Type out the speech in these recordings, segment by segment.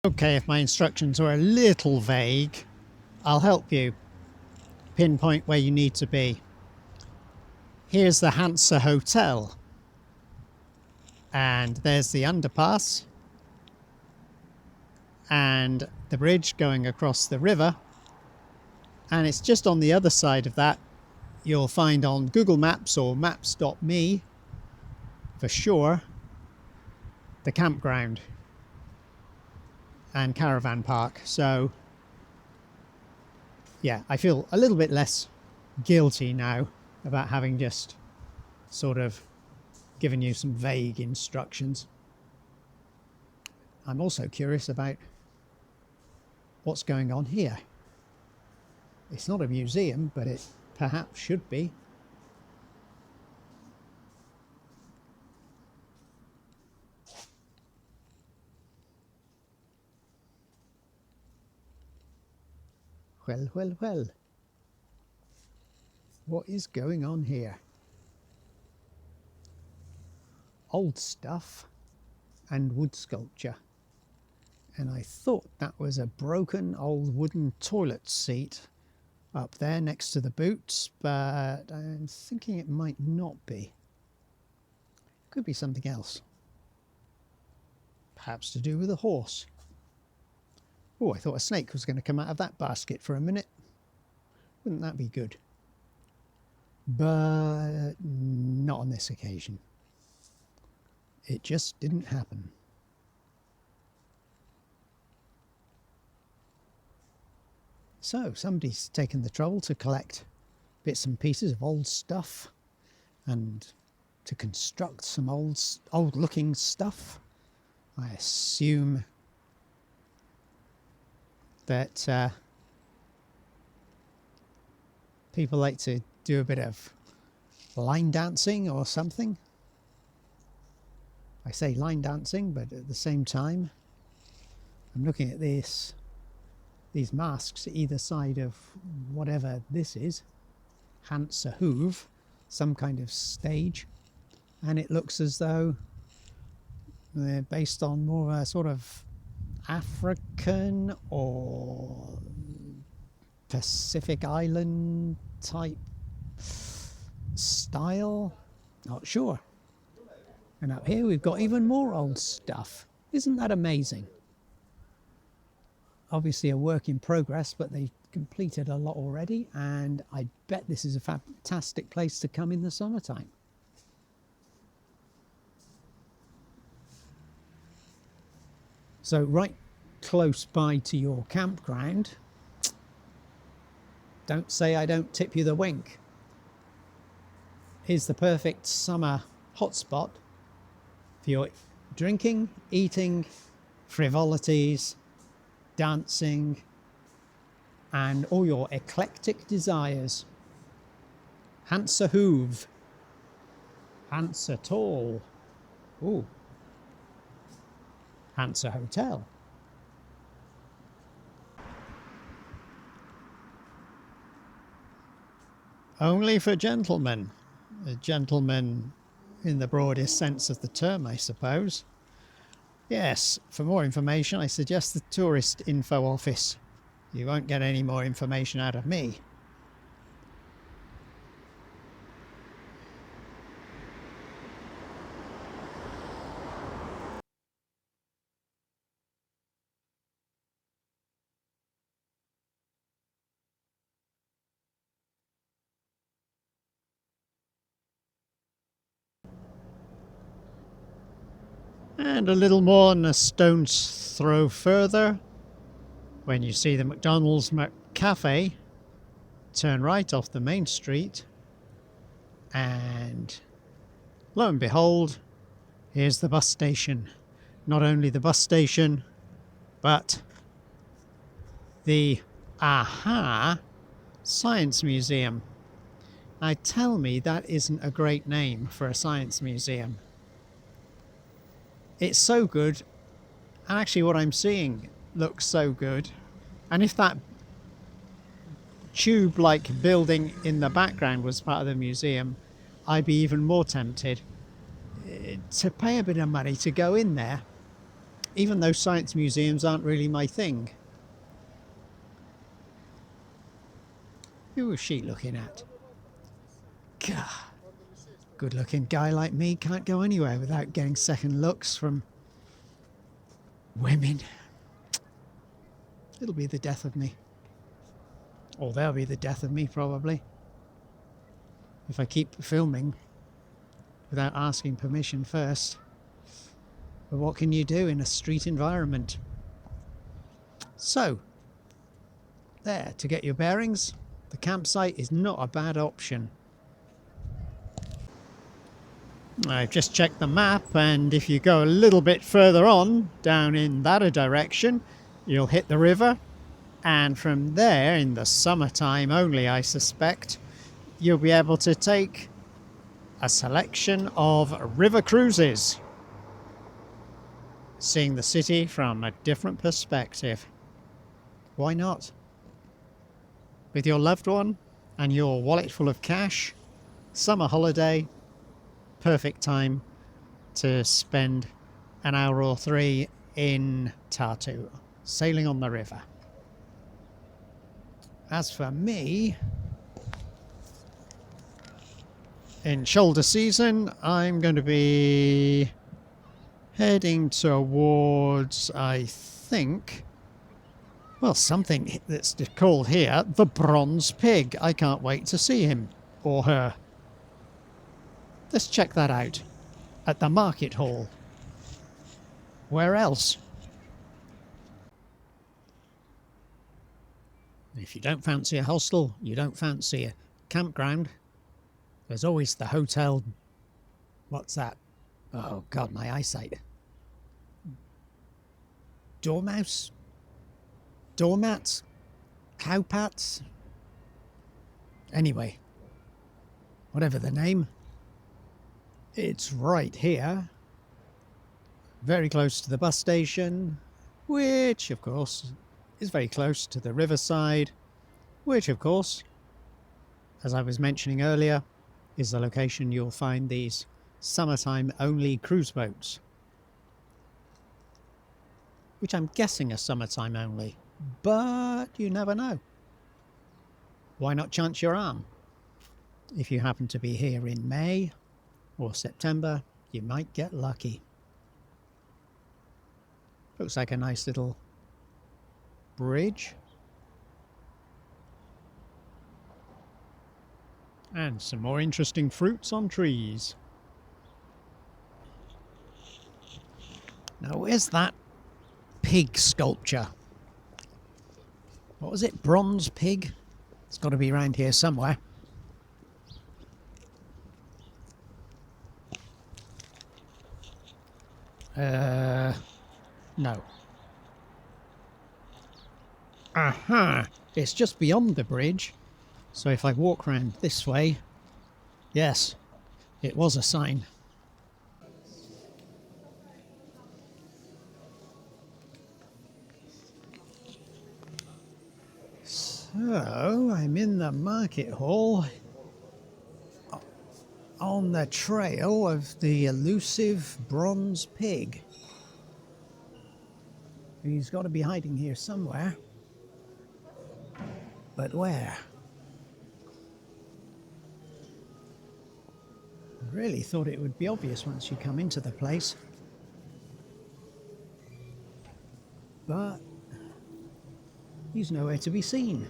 Okay, if my instructions are a little vague, I'll help you pinpoint where you need to be. Here's the Hansa Hotel, and there's the underpass and the bridge going across the river, and it's just on the other side of that. You'll find on Google Maps or maps.me for sure the campground and caravan park. So yeah, I feel a little bit less guilty now about having just sort of given you some vague instructions. I'm also curious about what's going on here. It's not a museum, but it perhaps should be. Well. What is going on here? Old stuff and wood sculpture. And I thought that was a broken old wooden toilet seat up there next to the boots, but I'm thinking it might not be. Could be something else. Perhaps to do with a horse. Oh, I thought a snake was going to come out of that basket for a minute. Wouldn't that be good? But not on this occasion. It just didn't happen. So somebody's taken the trouble to collect bits and pieces of old stuff and to construct some old looking stuff. I assume that people like to do a bit of line dancing or something. I say line dancing, but at the same time, I'm looking at these masks either side of whatever this is, Hansa Hoove, some kind of stage, and it looks as though they're based on more of a sort of African or Pacific Island type style. Not sure. And up here we've got even more old stuff. Isn't that amazing? Obviously a work in progress, but they've completed a lot already, and I bet this is a fantastic place to come in the summertime. So right close by to your campground, don't say I don't tip you the wink, is the perfect summer hotspot for your drinking, eating, frivolities, dancing, and all your eclectic desires. Hansa Hoove, Hansa Tall, ooh, Hansa Hotel. Only for gentlemen. A gentleman in the broadest sense of the term, I suppose. Yes, for more information, I suggest the tourist info office. You won't get any more information out of me. And a little more than a stone's throw further, when you see the McDonald's Cafe, turn right off the main street, and lo and behold, here's the bus station. Not only the bus station, but the AHA Science Museum. Now tell me that isn't a great name for a science museum. It's so good, and actually what I'm seeing looks so good. And if that tube-like building in the background was part of the museum, I'd be even more tempted to pay a bit of money to go in there. even though science museums aren't really my thing. Who was she looking at? God, good-looking guy like me can't go anywhere without getting second looks from women. It'll be the death of me. Or they'll be the death of me, probably. If I keep filming without asking permission first. But what can you do in a street environment? So, there, to get your bearings, the campsite is not a bad option. I've just checked the map, and if you go a little bit further on, down in that direction, you'll hit the river, and from there, in the summertime only I suspect, you'll be able to take a selection of river cruises, seeing the city from a different perspective. Why not? With your loved one and your wallet full of cash, summer holiday, perfect time to spend an hour or three in Tartu, sailing on the river. As for me, in shoulder season, I'm going to be heading towards, I think, well, something that's called here the Bronze Pig. I can't wait to see him or her. Let's check that out at the market hall. Where else? If you don't fancy a hostel, you don't fancy a campground, there's always the hotel. What's that? Oh God, my eyesight. Dormouse? Doormats? Cowpats? Anyway, whatever the name, it's right here, very close to the bus station, which of course is very close to the riverside, which of course, as I was mentioning earlier, is the location you'll find these summertime only cruise boats, which I'm guessing are summertime only, but you never know. Why not chance your arm? If you happen to be here in May or September, you might get lucky. Looks like a nice little bridge. And some more interesting fruits on trees. Now, where's that pig sculpture? What was it? Bronze pig? It's got to be around here somewhere. No. Aha! It's just beyond the bridge. So if I walk around this way, yes, it was a sign. So I'm in the market hall on the trail of the elusive bronze pig. He's got to be hiding here somewhere. But where? I really thought it would be obvious once you come into the place. But he's nowhere to be seen.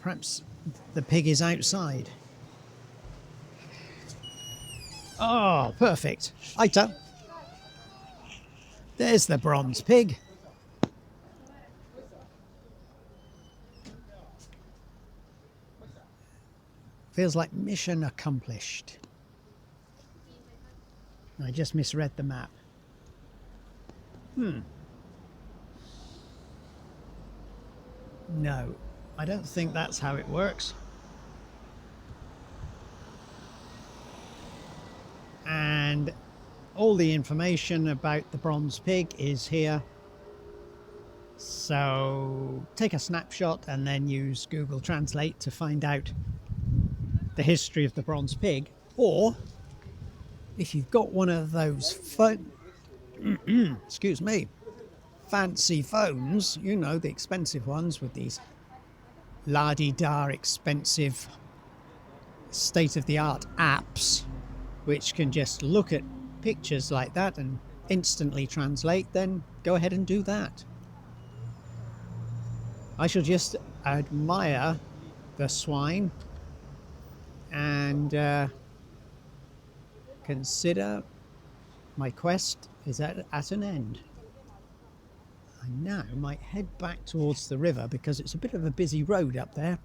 Perhaps the pig is outside. Oh, perfect. Aita. There's the bronze pig. Feels like mission accomplished. I just misread the map. No, I don't think that's how it works. And all the information about the bronze pig is here. So take a snapshot and then use Google Translate to find out the history of the bronze pig. Or if you've got one of those excuse me, fancy phones, you know, the expensive ones with these la-di-da expensive state-of-the-art apps which can just look at pictures like that and instantly translate, then go ahead and do that. I shall just admire the swine and consider my quest is at an end. I now might head back towards the river because it's a bit of a busy road up there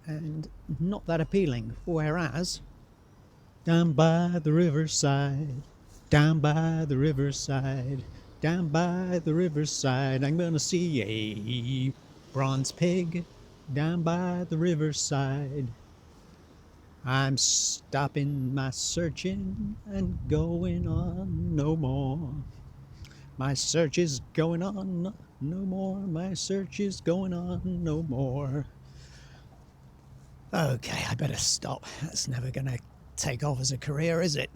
and not that appealing, whereas down by the riverside, down by the riverside, down by the riverside, I'm gonna see a bronze pig down by the riverside. I'm stopping my searching and going on no more. My search is going on no more. My search is going on no more. Okay, I better stop. That's never gonna take off as a career, is it?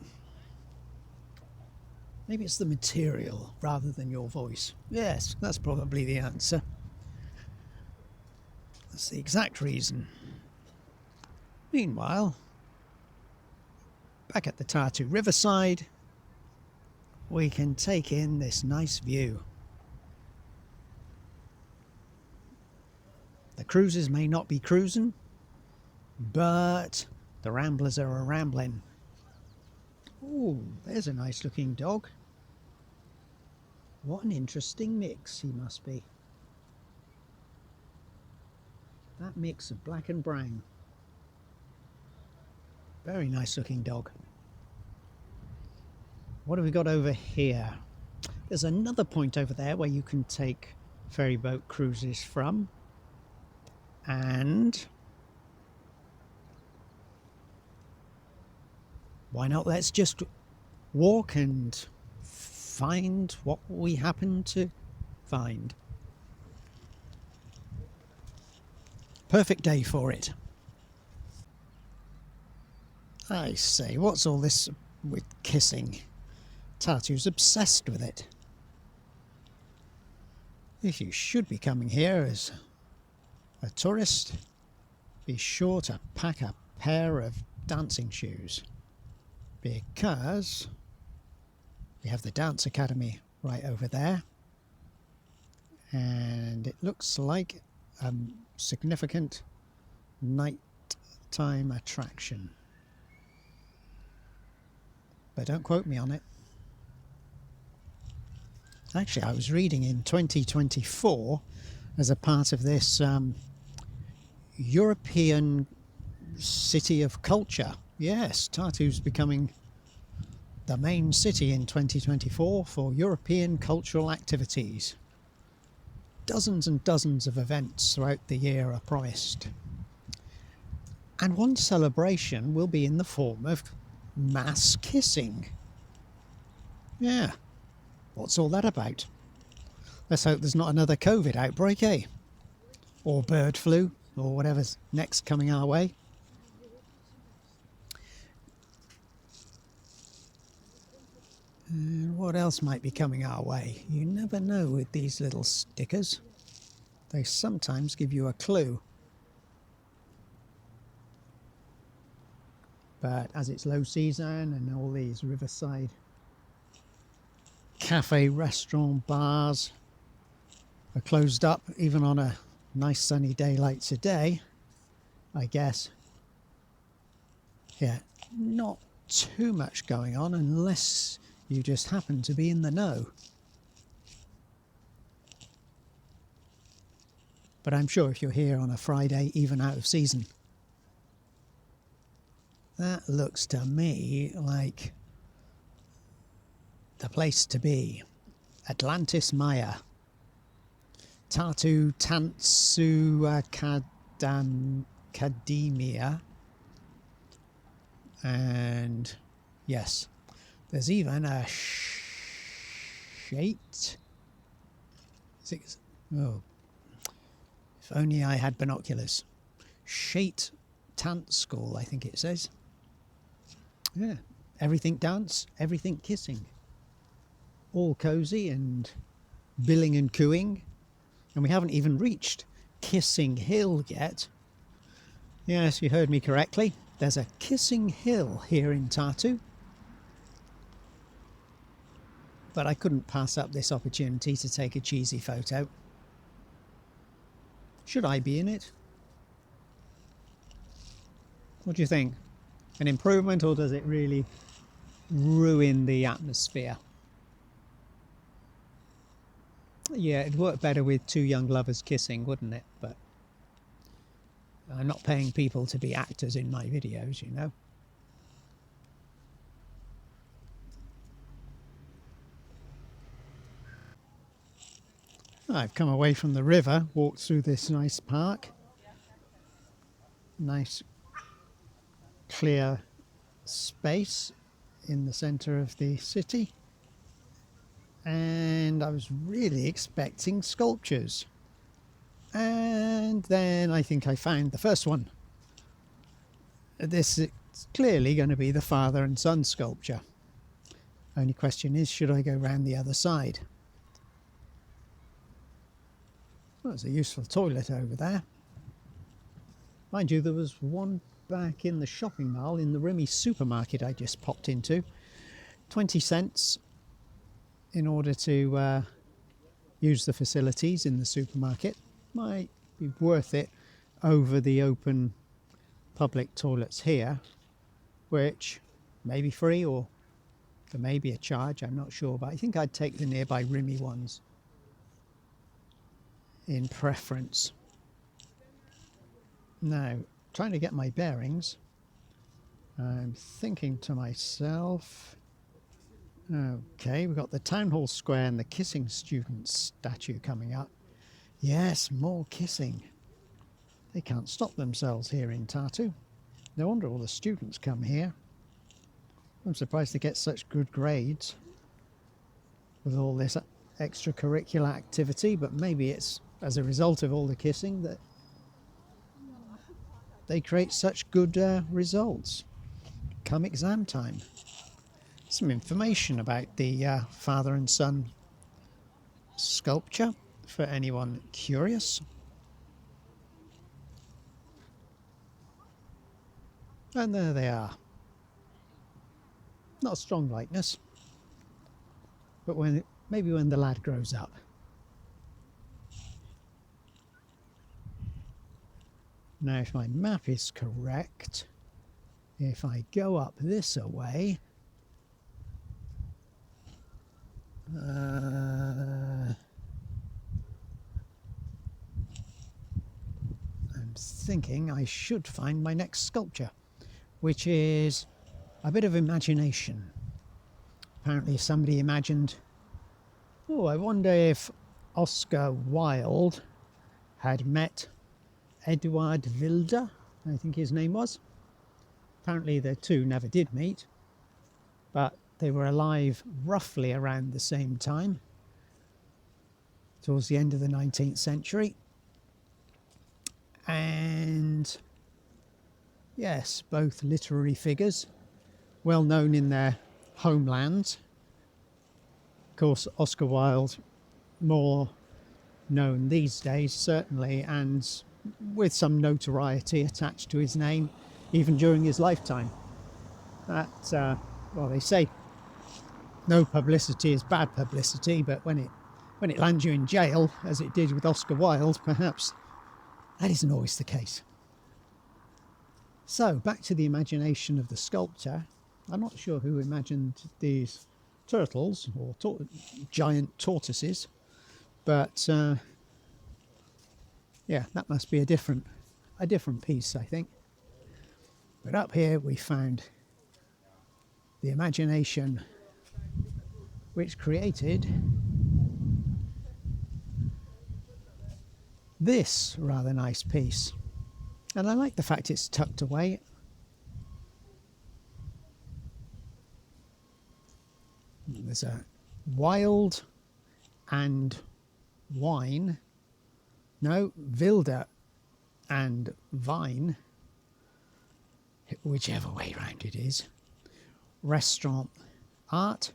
Maybe it's the material rather than your voice. Yes, that's probably the answer. That's the exact reason. Meanwhile, back at the Tartu Riverside, we can take in this nice view. The cruisers may not be cruising, but the ramblers are a-rambling. Oh, there's a nice looking dog. What an interesting mix he must be. That mix of black and brown. Very nice looking dog. What have we got over here? There's another point over there where you can take ferry boat cruises from. And why not? Let's just walk and find what we happen to find. Perfect day for it. I say, what's all this with kissing? Tartu's obsessed with it. If you should be coming here as a tourist, be sure to pack a pair of dancing shoes, because we have the dance academy right over there, and it looks like a significant nighttime attraction. But don't quote me on it. Actually, I was reading in 2024 as a part of this European City of Culture. Yes, Tartu's becoming the main city in 2024 for European cultural activities. Dozens and dozens of events throughout the year are promised. And one celebration will be in the form of mass kissing. Yeah, what's all that about? Let's hope there's not another COVID outbreak, eh? Or bird flu, or whatever's next coming our way. What else might be coming our way? You never know with these little stickers. They sometimes give you a clue. But as it's low season and all these riverside cafe, restaurant, bars are closed up, even on a nice sunny day like today, I guess, yeah, not too much going on unless you just happen to be in the know. But I'm sure if you're here on a Friday, even out of season, that looks to me like the place to be. Atlantis Maya. Tartu Tantsu Academia. And yes, there's even a Shate Six. Oh, if only I had binoculars. Shate Tant School, I think it says. Yeah, everything dance, everything kissing. All cosy and billing and cooing. And we haven't even reached Kissing Hill yet. Yes, you heard me correctly. There's a Kissing Hill here in Tartu. But I couldn't pass up this opportunity to take a cheesy photo. Should I be in it? What do you think? An improvement, or does it really ruin the atmosphere? Yeah, it'd work better with two young lovers kissing, wouldn't it? But I'm not paying people to be actors in my videos, you know. I've come away from the river, walked through this nice park. Nice clear space in the centre of the city. And I was really expecting sculptures. And then I think I found the first one. This is clearly going to be the father and son sculpture. Only question is, should I go round the other side? Well, there's a useful toilet over there. Mind you, there was one back in the shopping mall in the Rimi supermarket I just popped into. 20 cents in order to use the facilities in the supermarket. Might be worth it over the open public toilets here, which may be free or there may be a charge, I'm not sure, but I think I'd take the nearby Rimi ones in preference. Now, trying to get my bearings, I'm thinking to myself, okay, we've got the Town Hall Square and the Kissing Students statue coming up. Yes, more kissing. They can't stop themselves here in Tartu. No wonder all the students come here. I'm surprised they get such good grades with all this extracurricular activity, but maybe it's as a result of all the kissing that they create such good results come exam time. Some information about the father and son sculpture for anyone curious. And there they are. Not a strong likeness, but maybe when the lad grows up. Now, if my map is correct, if I go up this way, I'm thinking I should find my next sculpture, which is a bit of imagination. Apparently somebody imagined, oh, I wonder if Oscar Wilde had met Edward Wilde, I think his name was. Apparently the two never did meet, but they were alive roughly around the same time, towards the end of the 19th century. And yes, both literary figures, well known in their homelands. Of course, Oscar Wilde more known these days, certainly, and with some notoriety attached to his name, even during his lifetime. That, well, they say no publicity is bad publicity, but when it lands you in jail, as it did with Oscar Wilde, perhaps that isn't always the case. So, back to the imagination of the sculptor. I'm not sure who imagined these turtles, or giant tortoises, but yeah, that must be a different piece, I think. But up here we found the imagination which created this rather nice piece. And I like the fact it's tucked away. There's a wild and wine. No, Wilder and Vine, whichever way round it is. Restaurant art.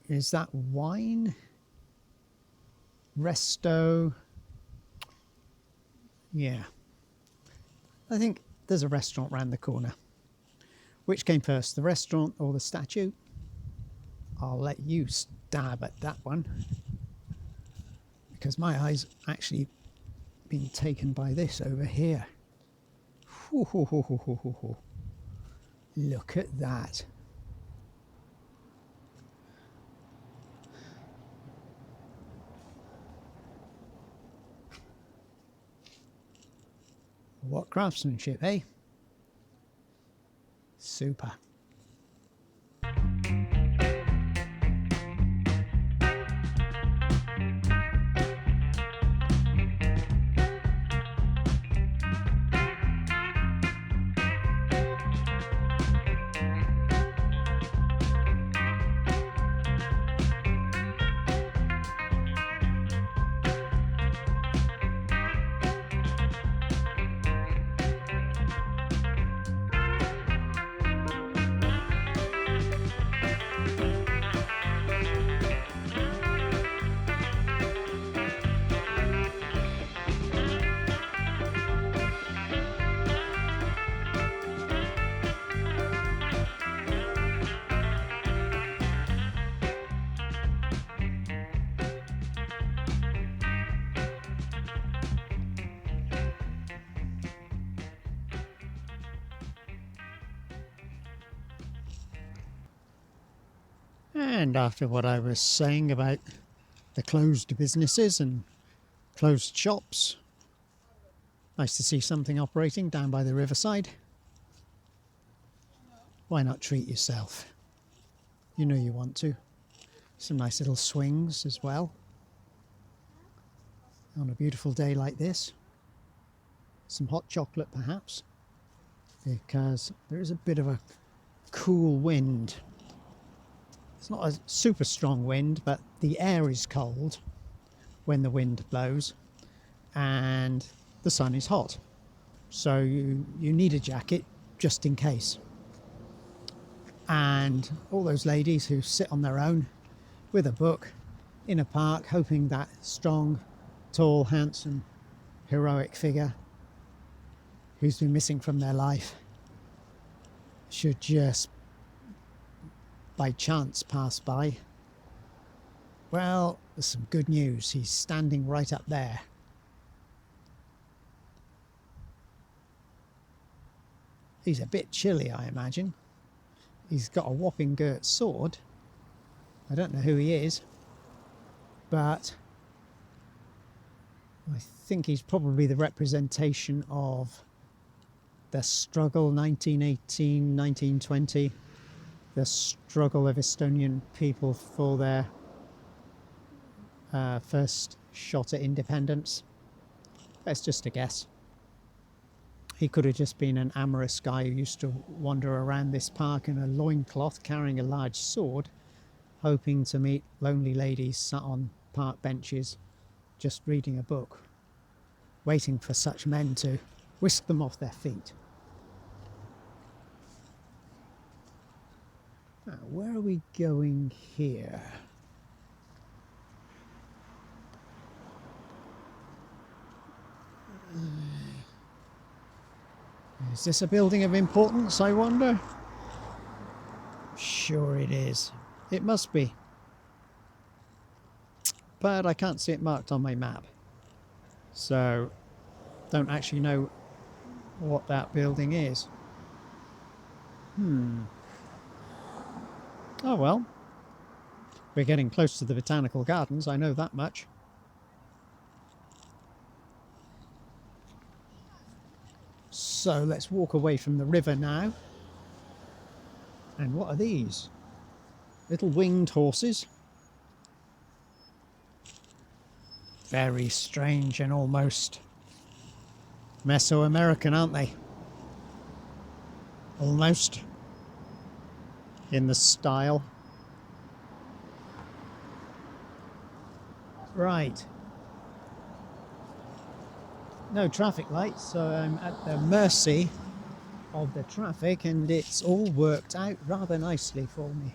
Is that wine? Resto. Yeah. I think there's a restaurant round the corner. Which came first, the restaurant or the statue? I'll let you stab at that one, because my eyes actually been taken by this over here. Look at that. What craftsmanship, eh? Super. And after what I was saying about the closed businesses and closed shops, nice to see something operating down by the riverside. Why not treat yourself? You know you want to. Some nice little swings as well on a beautiful day like this. Some hot chocolate perhaps, because there is a bit of a cool wind. It's not a super strong wind, but the air is cold when the wind blows and the sun is hot. So you need a jacket just in case. And all those ladies who sit on their own with a book in a park, hoping that strong, tall, handsome, heroic figure who's been missing from their life should just by chance pass by. Well, there's some good news. He's standing right up there. He's a bit chilly, I imagine. He's got a whopping girt sword. I don't know who he is, but I think he's probably the representation of the struggle 1918, 1920, the struggle of Estonian people for their first shot at independence. That's just a guess. He could have just been an amorous guy who used to wander around this park in a loincloth carrying a large sword, hoping to meet lonely ladies sat on park benches just reading a book, waiting for such men to whisk them off their feet. Now, where are we going here? Is this a building of importance, I wonder? Sure it is. It must be. But I can't see it marked on my map. So, don't actually know what that building is. Oh well. We're getting close to the botanical gardens, I know that much. So let's walk away from the river now. And what are these? Little winged horses. Very strange and almost Mesoamerican, aren't they? Almost. In the style. Right. No traffic lights, so I'm at the mercy of the traffic, and it's all worked out rather nicely for me.